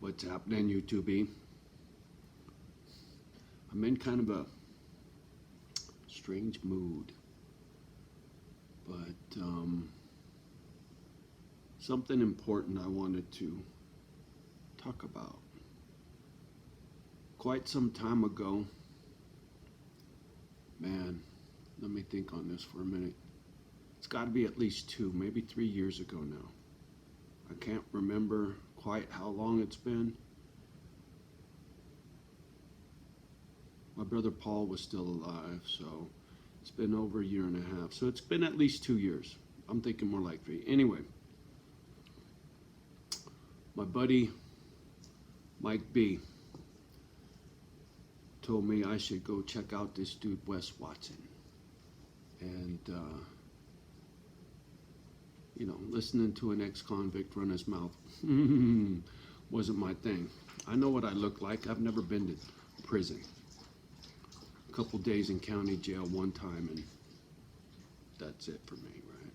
What's happening, YouTube? I'm in kind of a strange mood, but something important I wanted to talk about. Quite some time ago, man, let me think on this for a minute. It's got to be at least 2, maybe 3 years ago now. I can't remember quite how long it's been. My brother Paul was still alive, so it's been over 1.5 years. So it's been at least 2 years. I'm thinking more like 3. Anyway, my buddy Mike B told me I should go check out this dude Wes Watson. And listening to an ex-convict run his mouth wasn't my thing. I know what I look like. I've never been to prison. A couple days in county jail one time, and that's it for me, right?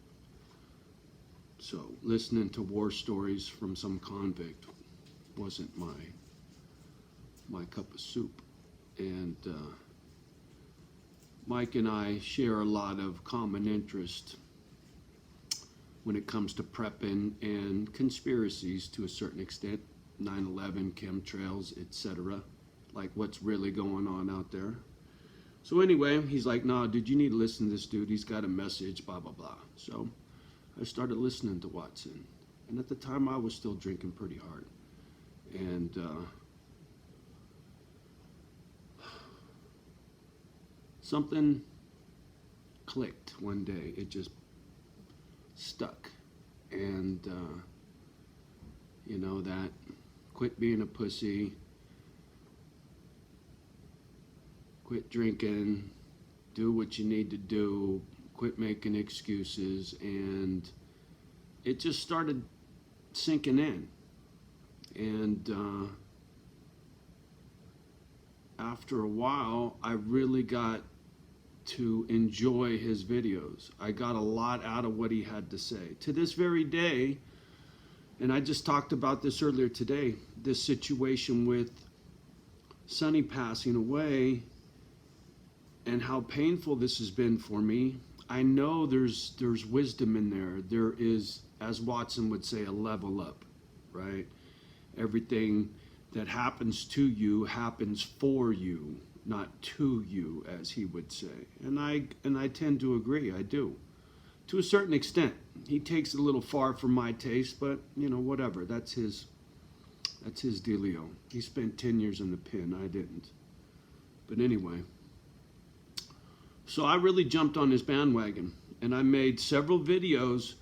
So listening to war stories from some convict wasn't my cup of soup. And Mike and I share a lot of common interest when it comes to prepping and conspiracies to a certain extent, 9/11, chemtrails, etc., like what's really going on out there. So anyway, he's like, nah, dude, you need to listen to this dude. He's got a message, blah, blah, blah. So I started listening to Watson. And at the time, I was still drinking pretty hard. And something clicked one day. It just stuck. And, that quit being a pussy, quit drinking, do what you need to do, quit making excuses, and it just started sinking in. And after a while, I really got to enjoy his videos. I got a lot out of what he had to say. To this very day, and I just talked about this earlier today, this situation with Sonny passing away and how painful this has been for me. I know there's wisdom in there. There is, as Watson would say, a level up, right? Everything that happens to you happens for you, not to you, as he would say. And I tend to agree, I do. To a certain extent. He takes it a little far for my taste, but whatever. That's his dealio. He spent 10 years in the pen, I didn't. But anyway, so I really jumped on his bandwagon, and I made several videos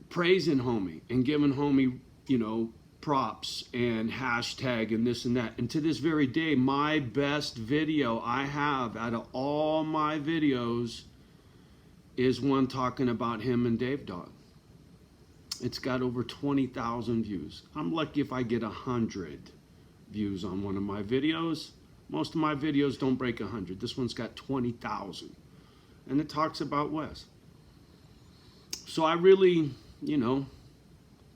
praising homie and giving homie, props and hashtag and this and that. And to this very day, my best video I have out of all my videos is one talking about him and Dave Dog. It's got over 20,000 views. I'm lucky if I get 100 views on one of my videos. Most of my videos don't break 100. This one's got 20,000. And it talks about Wes. So I really,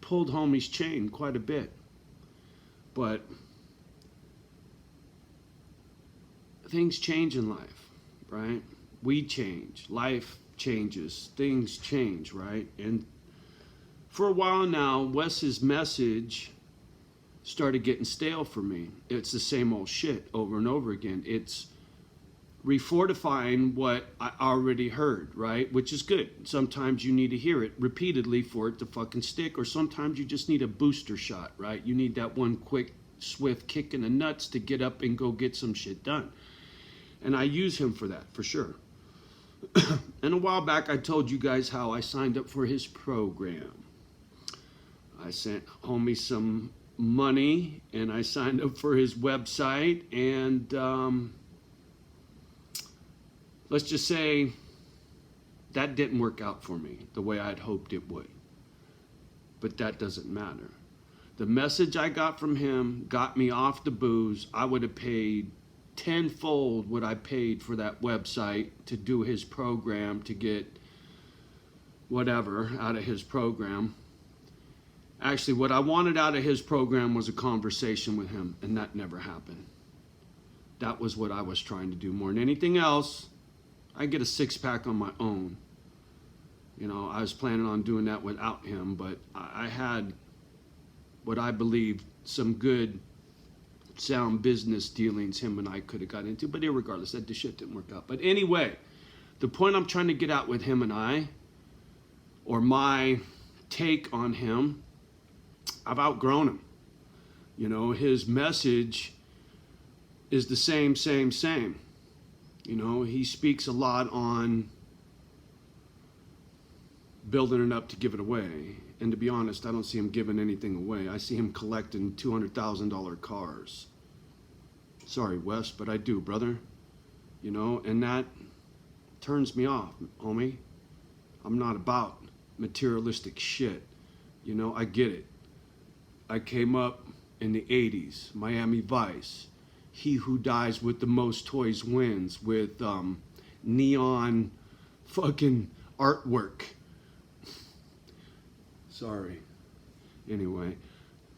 pulled homie's chain quite a bit. But things change in life, right? We change. Life changes. Things change, right? And for a while now, Wes's message started getting stale for me. It's the same old shit over and over again. It's refortifying what I already heard, right? Which is good. Sometimes you need to hear it repeatedly for it to fucking stick, or sometimes you just need a booster shot, right? You need that one quick, swift kick in the nuts to get up and go get some shit done. And I use him for that, for sure. And a while back, I told you guys how I signed up for his program. I sent homie some money, and I signed up for his website, and let's just say that didn't work out for me the way I'd hoped it would. But that doesn't matter. The message I got from him got me off the booze. I would have paid tenfold what I paid for that website to do his program, to get whatever out of his program. Actually, what I wanted out of his program was a conversation with him, and that never happened. That was what I was trying to do more than anything else. I get a six-pack on my own. You know, I was planning on doing that without him, but I had what I believe some good, sound business dealings him and I could have got into. But irregardless, that the shit didn't work out. But anyway, the point I'm trying to get out with him and I, or my take on him, I've outgrown him. You know, his message is the same. You know, he speaks a lot on building it up to give it away. And to be honest, I don't see him giving anything away. I see him collecting $200,000 cars. Sorry, Wes, but I do, brother. You know, and that turns me off, homie. I'm not about materialistic shit. You know, I get it. I came up in the 80s, Miami Vice. He who dies with the most toys wins, with neon fucking artwork. Sorry. Anyway,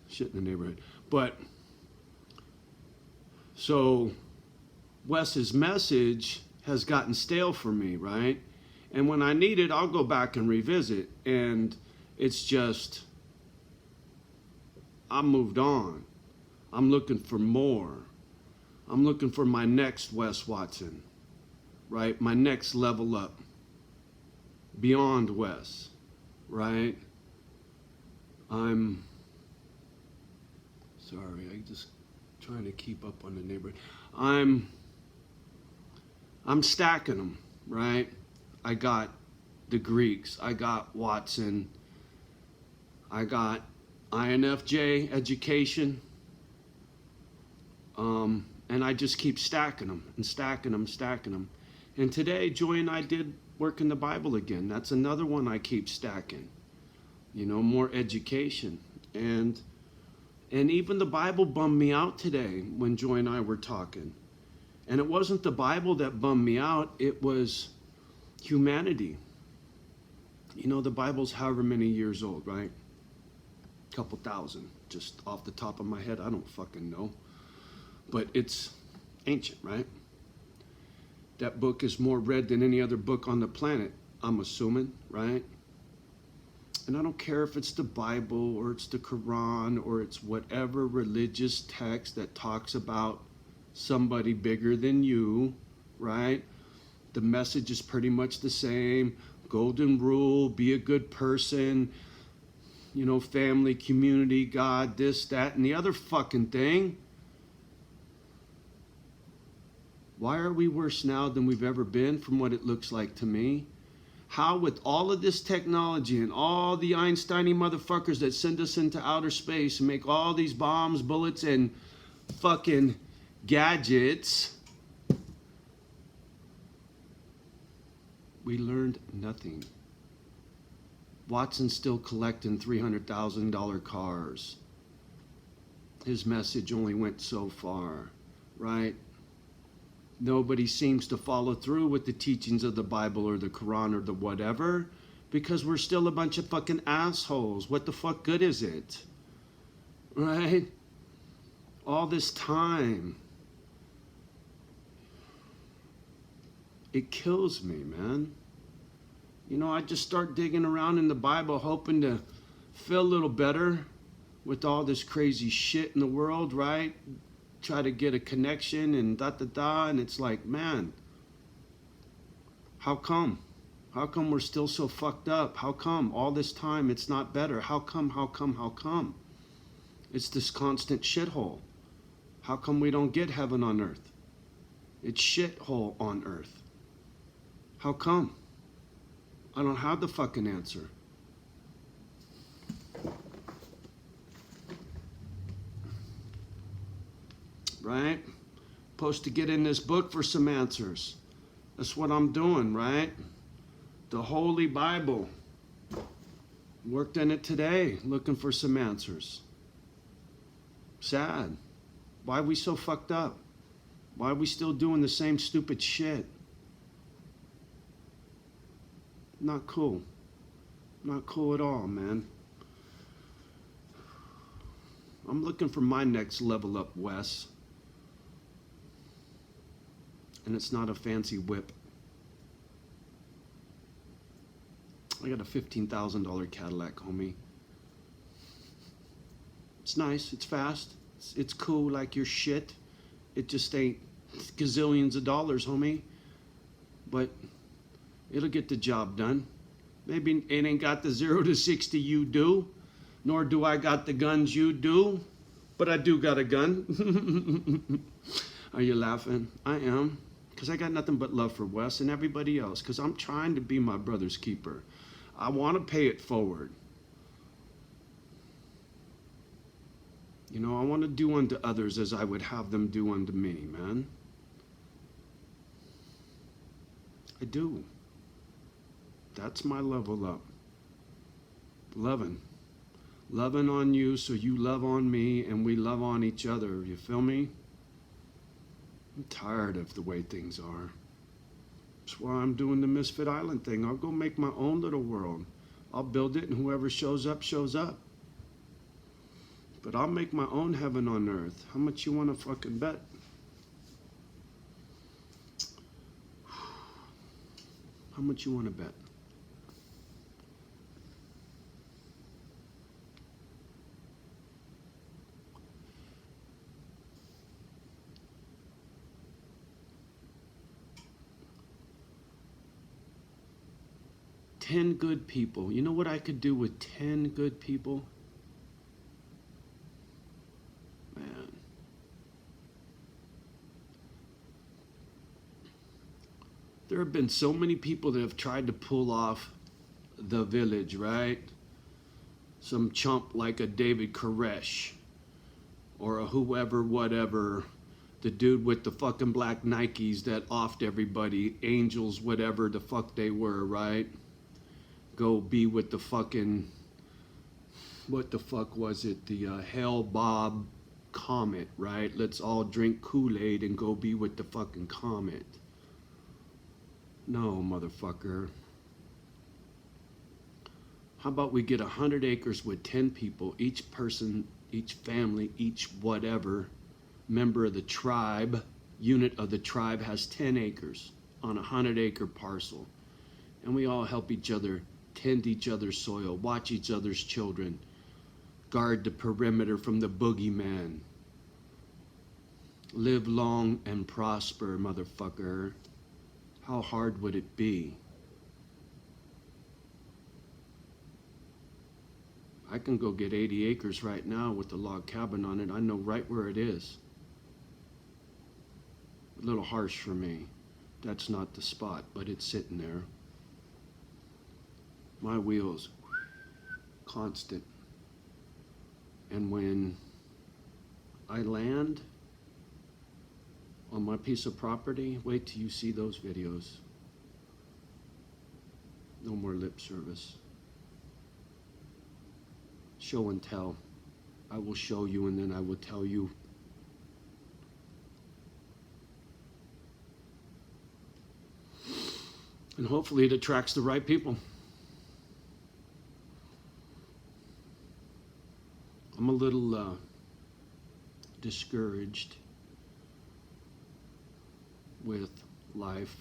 shit in the neighborhood. But, so, Wes's message has gotten stale for me, right? And when I need it, I'll go back and revisit. And it's just, I'm moved on. I'm looking for more. I'm looking for my next Wes Watson, right? My next level up. Beyond Wes, right? I'm sorry, I just trying to keep up on the neighborhood. I'm stacking them, right? I got the Greeks, I got Watson, I got INFJ education, and I just keep stacking them and stacking them. And today, Joy and I did work in the Bible again. That's another one I keep stacking. You know, more education. And even the Bible bummed me out today when Joy and I were talking. And it wasn't the Bible that bummed me out, it was humanity. You know, the Bible's however many years old, right? A couple thousand, just off the top of my head, I don't fucking know. But it's ancient, right? That book is more read than any other book on the planet, I'm assuming, right? And I don't care if it's the Bible or it's the Quran or it's whatever religious text that talks about somebody bigger than you, right? The message is pretty much the same. Golden rule, be a good person, you know, family, community, God, this, that, and the other fucking thing. Why are we worse now than we've ever been from what it looks like to me? How, with all of this technology and all the Einstein-y motherfuckers that send us into outer space and make all these bombs, bullets, and fucking gadgets, we learned nothing. Watson's still collecting $300,000 cars. His message only went so far, right? Nobody seems to follow through with the teachings of the Bible or the Quran or the whatever, because we're still a bunch of fucking assholes. What the fuck good is it? Right? All this time. It kills me, man. You know, I just start digging around in the Bible hoping to feel a little better with all this crazy shit in the world, right? Try to get a connection and and it's like, man, how come? How come we're still so fucked up? How come all this time it's not better? How come? It's this constant shithole. How come we don't get heaven on earth? It's shithole on earth. How come? I don't have the fucking answer. Right? Supposed to get in this book for some answers. That's what I'm doing, right? The Holy Bible. Worked in it today, looking for some answers. Sad. Why are we so fucked up? Why are we still doing the same stupid shit? Not cool. Not cool at all, man. I'm looking for my next level up, Wes. And it's not a fancy whip. I got a $15,000 Cadillac, homie. It's nice, it's fast, it's cool like your shit. It just ain't gazillions of dollars, homie. But it'll get the job done. Maybe it ain't got the 0 to 60 you do, nor do I got the guns you do, but I do got a gun. Are you laughing? I am, because I got nothing but love for Wes and everybody else, because I'm trying to be my brother's keeper. I want to pay it forward. You know, I want to do unto others as I would have them do unto me, man. I do. That's my level up. Loving. Loving on you so you love on me and we love on each other. You feel me? I'm tired of the way things are. That's why I'm doing the Misfit Island thing. I'll go make my own little world. I'll build it and whoever shows up, shows up. But I'll make my own heaven on earth. How much you want to fucking bet? How much you want to bet? Ten good people. You know what I could do with 10 good people? Man. There have been so many people that have tried to pull off The Village, right? Some chump like a David Koresh or a whoever, whatever, the dude with the fucking black Nikes that offed everybody, angels, whatever the fuck they were, right? Go be with the fucking, what the fuck was it? The Hell Bob Comet, right? Let's all drink Kool-Aid and go be with the fucking comet. No, motherfucker. How about we get 100 acres with 10 people, each person, each family, each whatever member of the tribe, unit of the tribe has 10 acres on a 100-acre parcel. And we all help each other, tend each other's soil, watch each other's children, guard the perimeter from the boogeyman. Live long and prosper, motherfucker. How hard would it be? I can go get 80 acres right now with a log cabin on it. I know right where it is. A little harsh for me. That's not the spot, but it's sitting there. My wheels, constant. And when I land on my piece of property, wait till you see those videos. No more lip service. Show and tell. I will show you and then I will tell you. And hopefully it attracts the right people. I'm a little discouraged with life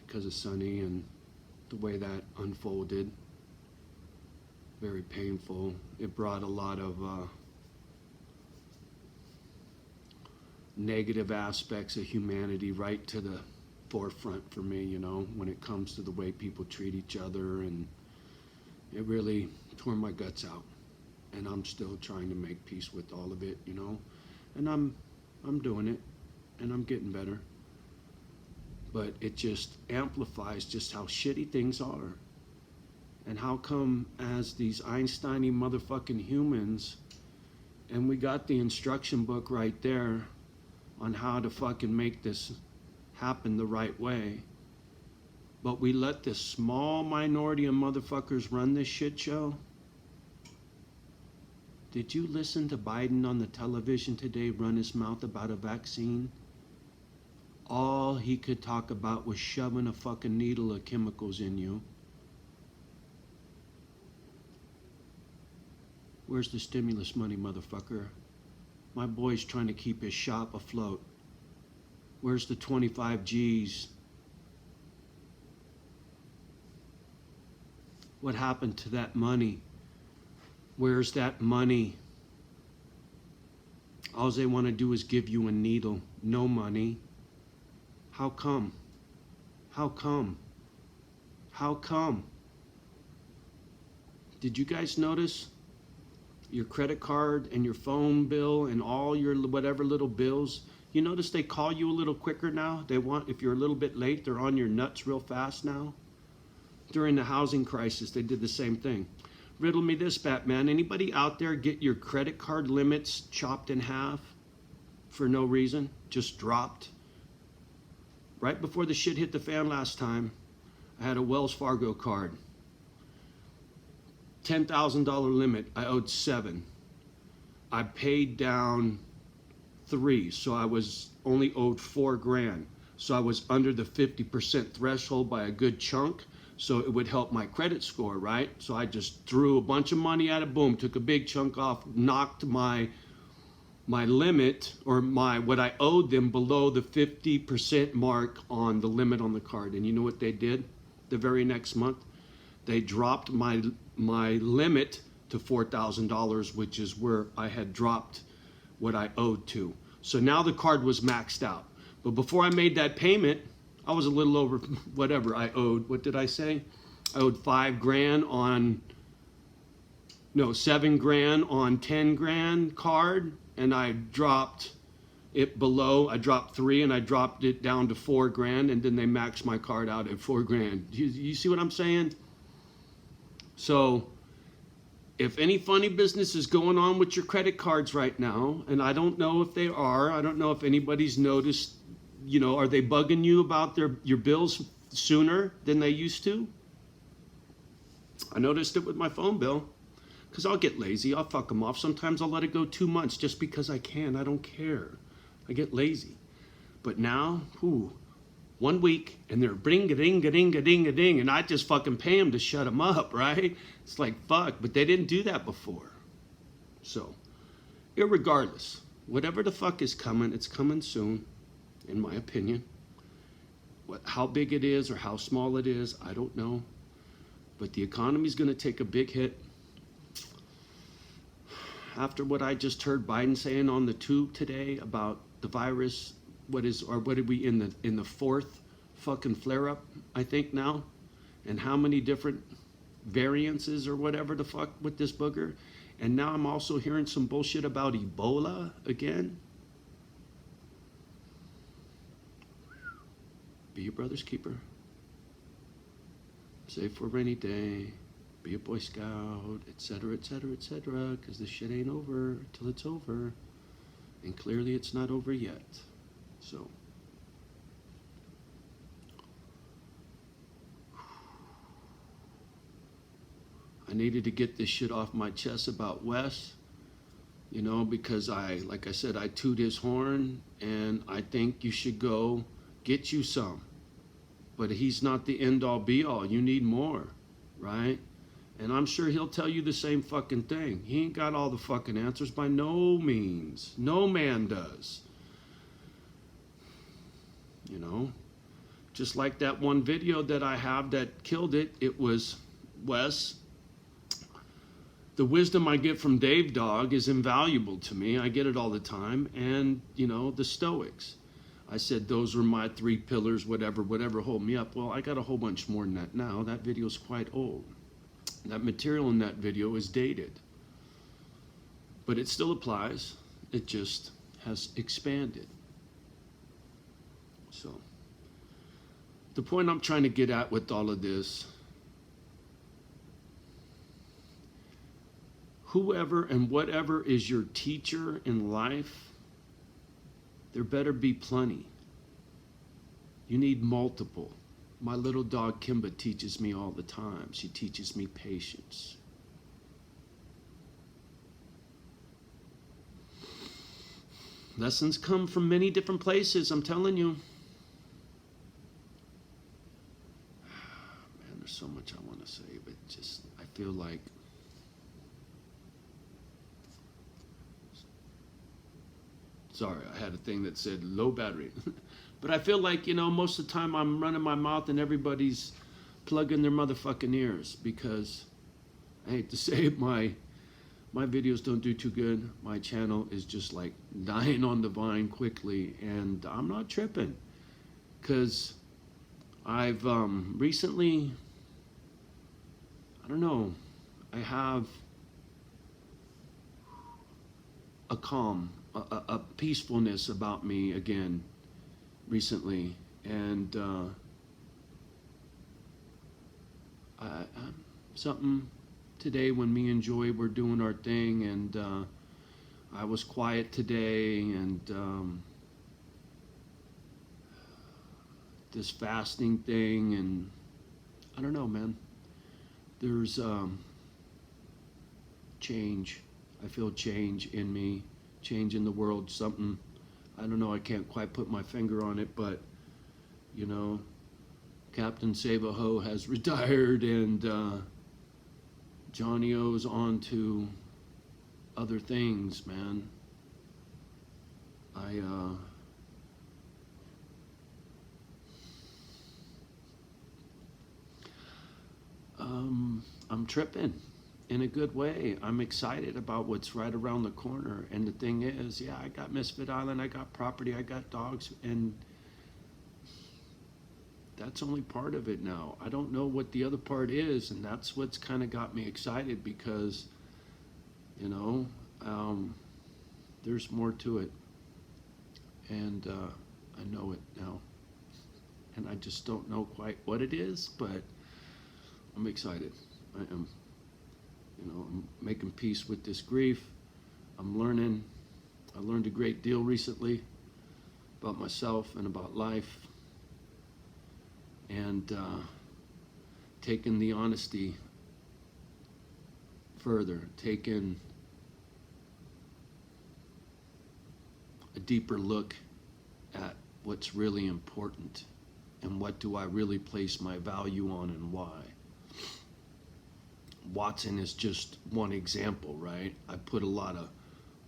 because of Sonny and the way that unfolded. Very painful. It brought a lot of negative aspects of humanity right to the forefront for me, you know, when it comes to the way people treat each other, and it really tore my guts out. And I'm still trying to make peace with all of it, you know, and I'm doing it, and I'm getting better. But it just amplifies just how shitty things are. And how come as these Einstein-y motherfucking humans, and we got the instruction book right there on how to fucking make this happen the right way, but we let this small minority of motherfuckers run this shit show? Did you listen to Biden on the television today run his mouth about a vaccine? All he could talk about was shoving a fucking needle of chemicals in you. Where's the stimulus money, motherfucker? My boy's trying to keep his shop afloat. Where's the 25 G's? What happened to that money? Where's that money? All they want to do is give you a needle. No money. How come? How come? How come? Did you guys notice your credit card and your phone bill and all your whatever little bills? You notice they call you a little quicker now? They want, if you're a little bit late, they're on your nuts real fast now. During the housing crisis, they did the same thing. Riddle me this, Batman. Anybody out there get your credit card limits chopped in half for no reason? Just dropped? Right before the shit hit the fan last time, I had a Wells Fargo card. $10,000 limit. I owed $7,000. I paid down $3,000, so I was only owed $4,000. So I was under the 50% threshold by a good chunk. So it would help my credit score, right? So I just threw a bunch of money at it, boom, took a big chunk off, knocked my limit or what I owed them below the 50% mark on the limit on the card. And you know what they did the very next month? They dropped my limit to $4,000, which is where I had dropped what I owed to. So now the card was maxed out. But before I made that payment, I was a little over whatever I owed. What did I say? I owed $5,000 on, no, $7,000 on $10,000 card, and I dropped it below. I dropped $3,000 and I dropped it down to $4,000, and then they maxed my card out at $4,000. You see what I'm saying? So if any funny business is going on with your credit cards right now, and I don't know if they are, I don't know if anybody's noticed, you know, are they bugging you about your bills sooner than they used to? I noticed it with my phone bill, because I'll get lazy. I'll fuck them off. Sometimes I'll let it go 2 months just because I can. I don't care. I get lazy. But now, 1 week, and they're bring-a-ding-a-ding-a-ding-a-ding, and I just fucking pay them to shut them up, right? It's like, fuck, but they didn't do that before. So, irregardless, whatever the fuck is coming, it's coming soon, in my opinion. How big it is or how small it is, I don't know. But the economy's going to take a big hit. After what I just heard Biden saying on the tube today about the virus, what are we in the fourth fucking flare-up, I think now? And how many different variances or whatever the fuck with this booger? And now I'm also hearing some bullshit about Ebola again. Be your brother's keeper. Save for a rainy day. Be a Boy Scout, etc., etc., etc., because this shit ain't over till it's over. And clearly it's not over yet. So, I needed to get this shit off my chest about Wes, you know, because like I said, I toot his horn, and I think you should go get you some. But he's not the end-all be-all. You need more, right? And I'm sure he'll tell you the same fucking thing. He ain't got all the fucking answers by no means. No man does. You know? Just like that one video that I have that killed it. It was, Wes, the wisdom I get from Dave Dog is invaluable to me. I get it all the time. And, you know, the Stoics. I said those were my 3 pillars, whatever hold me up. Well, I got a whole bunch more than that now. That video's quite old. That material in that video is dated. But it still applies. It just has expanded. So, the point I'm trying to get at with all of this, whoever and whatever is your teacher in life, there better be plenty. You need multiple. My little dog Kimba teaches me all the time. She teaches me patience. Lessons come from many different places, I'm telling you. Man, there's so much I want to say, but just, I feel like Sorry, I had a thing that said low battery. But I feel like, you know, most of the time I'm running my mouth and everybody's plugging their motherfucking ears, because I hate to say it, my videos don't do too good. My channel is just like dying on the vine quickly, and I'm not tripping, because I've recently, I don't know, I have a calm, a peacefulness about me again recently, and something today when me and Joy were doing our thing, and I was quiet today, and this fasting thing, and I don't know, man, there's change. I feel change in me, change in the world, something, I don't know, I can't quite put my finger on it, but, you know, Captain Save-A-Ho has retired, and Johnny O's on to other things, man. I'm tripping in a good way. I'm excited about what's right around the corner. And the thing is, yeah, I got Misfit Island, I got property, I got dogs, and that's only part of it now. I don't know what the other part is, and that's what's kind of got me excited, because, you know, there's more to it, and I know it now, and I just don't know quite what it is, but I'm excited. I am. You know, I'm making peace with this grief. I'm learning. I learned a great deal recently about myself and about life, and taking the honesty further, taking a deeper look at what's really important and what do I really place my value on and why. Watson is just one example, right? I put a lot of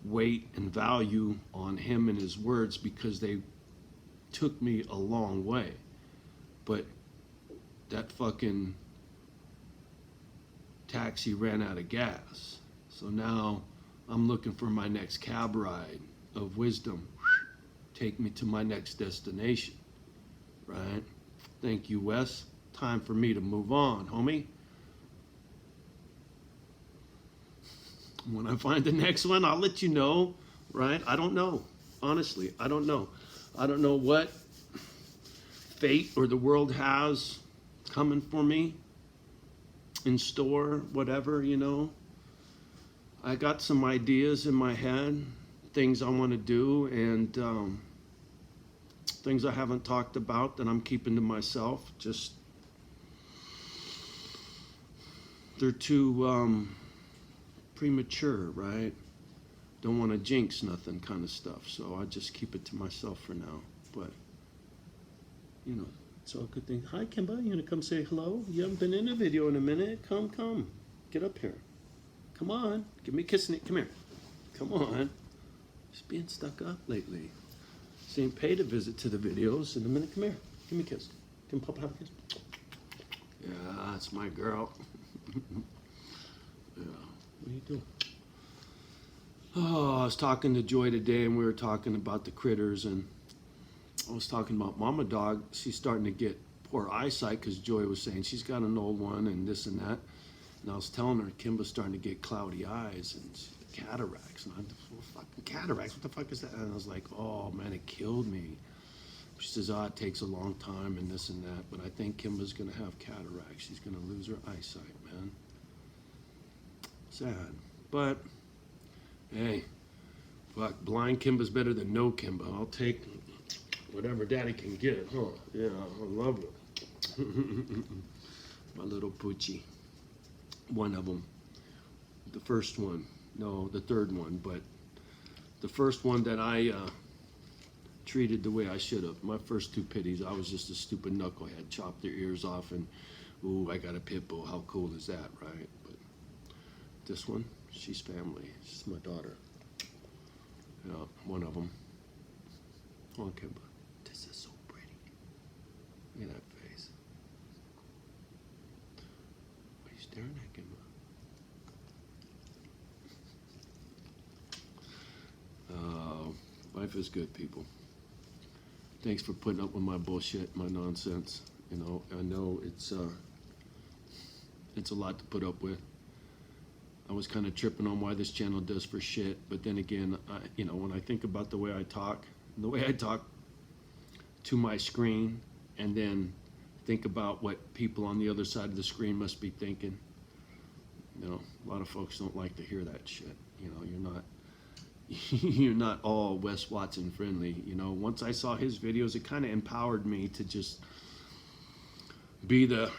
weight and value on him and his words because they took me a long way. But that fucking taxi ran out of gas. So now I'm looking for my next cab ride of wisdom. Take me to my next destination, right? Thank you, Wes. Time for me to move on, homie. When I find the next one, I'll let you know, right? I don't know. Honestly, I don't know. I don't know what fate or the world has coming for me, in store, whatever, you know. I got some ideas in my head, things I want to do, and things I haven't talked about that I'm keeping to myself. Just, they're too premature, right? Don't want to jinx nothing kind of stuff, so I just keep it to myself for now. But, you know, it's all good thing. Hi, Kimba, you gonna come say hello? You haven't been in a video in a minute. Come. Get up here. Come on. Give me a kiss. Come here. Come on. Just being stuck up lately. Saying paid a visit to the videos in a minute. Come here. Give me a kiss. Can Papa have a kiss? Yeah, that's my girl. Yeah. What are you doing? Oh, I was talking to Joy today, and we were talking about the critters, and I was talking about Mama Dog. She's starting to get poor eyesight because Joy was saying she's got an old one and this and that. And I was telling her Kimba's starting to get cloudy eyes and cataracts. And I'm like, fucking cataracts, what the fuck is that? And I was like, oh man, it killed me. She says, oh, it takes a long time and this and that, but I think Kimba's gonna have cataracts. She's gonna lose her eyesight, man. Sad. But, hey, fuck, blind Kimba's better than no Kimba. I'll take whatever daddy can get, huh? Yeah, I love it. My little Poochie. One of them. The first one. No, the third one, but the first one that I treated the way I should have. My first two pitties, I was just a stupid knucklehead, chopped their ears off, and ooh, I got a pit bull. How cool is that, right? But this one, she's family. She's my daughter. Yeah, one of them. Come on, Kimba. This is so pretty. Look at that face. What are you staring at, Kimba? Life is good, people. Thanks for putting up with my bullshit, my nonsense. You know, I know it's a lot to put up with. I was kind of tripping on why this channel does for shit, but then again, you know, when I think about the way I talk to my screen, and then think about what people on the other side of the screen must be thinking. You know, a lot of folks don't like to hear that shit. You know, you're not all Wes Watson friendly. You know, once I saw his videos, it kind of empowered me to just be the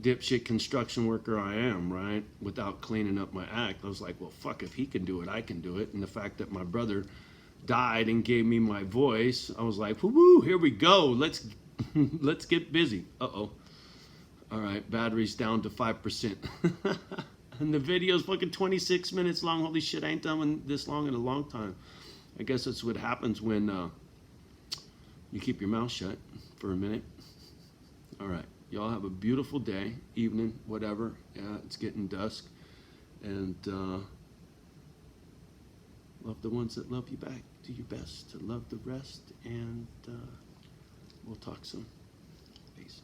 dipshit construction worker I am, right? Without cleaning up my act. I was like, well, fuck, if he can do it, I can do it. And the fact that my brother died and gave me my voice, I was like, woo, here we go. Let's get busy. Uh-oh. All right, battery's down to 5%. And the video's fucking 26 minutes long. Holy shit, I ain't done this long in a long time. I guess that's what happens when you keep your mouth shut for a minute. All right, y'all have a beautiful day, evening, whatever. Yeah, it's getting dusk. And love the ones that love you back. Do your best to love the rest. And we'll talk soon. Peace.